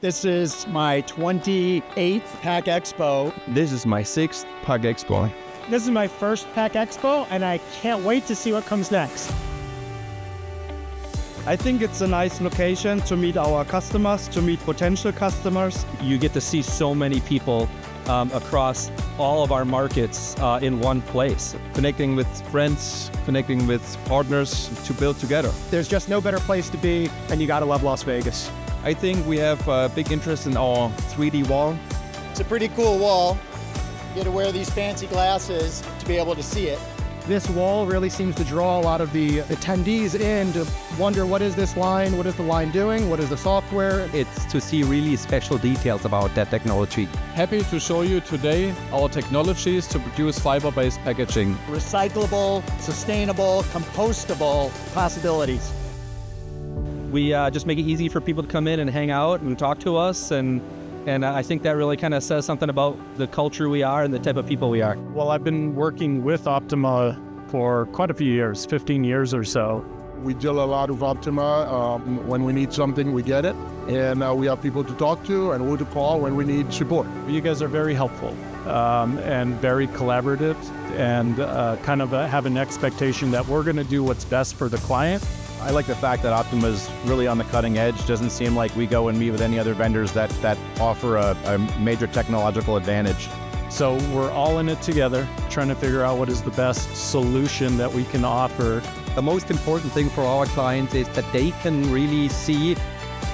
This is my 28th PACK EXPO. This is my 6th PACK EXPO. This is my first PACK EXPO, and I can't wait to see what comes next. I think it's a nice location to meet our customers, to meet potential customers. You get to see so many people across all of our markets in one place. Connecting with friends, connecting with partners to build together. There's just no better place to be, and you gotta love Las Vegas. I think we have a big interest in our 3D wall. It's a pretty cool wall. You get to wear these fancy glasses to be able to see it. This wall really seems to draw a lot of the attendees in to wonder, what is this line? What is the line doing? What is the software? It's to see really special details about that technology. Happy to show you today our technologies to produce fiber-based packaging. Recyclable, sustainable, compostable possibilities. We just make it easy for people to come in and hang out and talk to us, and I think that really kind of says something about the culture we are and the type of people we are. Well, I've been working with Optima for quite a few years, 15 years or so. We deal a lot with Optima. When we need something, we get it. And we have people to talk to and who to call when we need support. You guys are very helpful and very collaborative, and kind of have an expectation that we're going to do what's best for the client. I like the fact that Optima is really on the cutting edge. Doesn't seem like we go and meet with any other vendors that offer a major technological advantage. So we're all in it together, trying to figure out what is the best solution that we can offer. The most important thing for our clients is that they can really see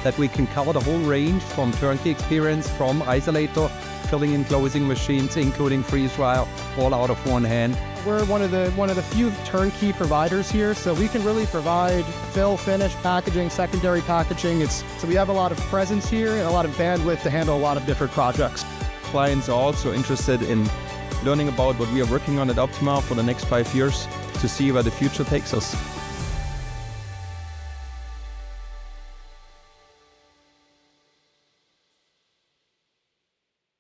that we can cover the whole range from turnkey experience, from isolator, filling and closing machines, including freeze drying, all out of one hand. We're one of the few turnkey providers here, so we can really provide fill, finish, packaging, secondary packaging. So we have a lot of presence here and a lot of bandwidth to handle a lot of different projects. Clients are also interested in learning about what we are working on at Optima for the next 5 years to see where the future takes us.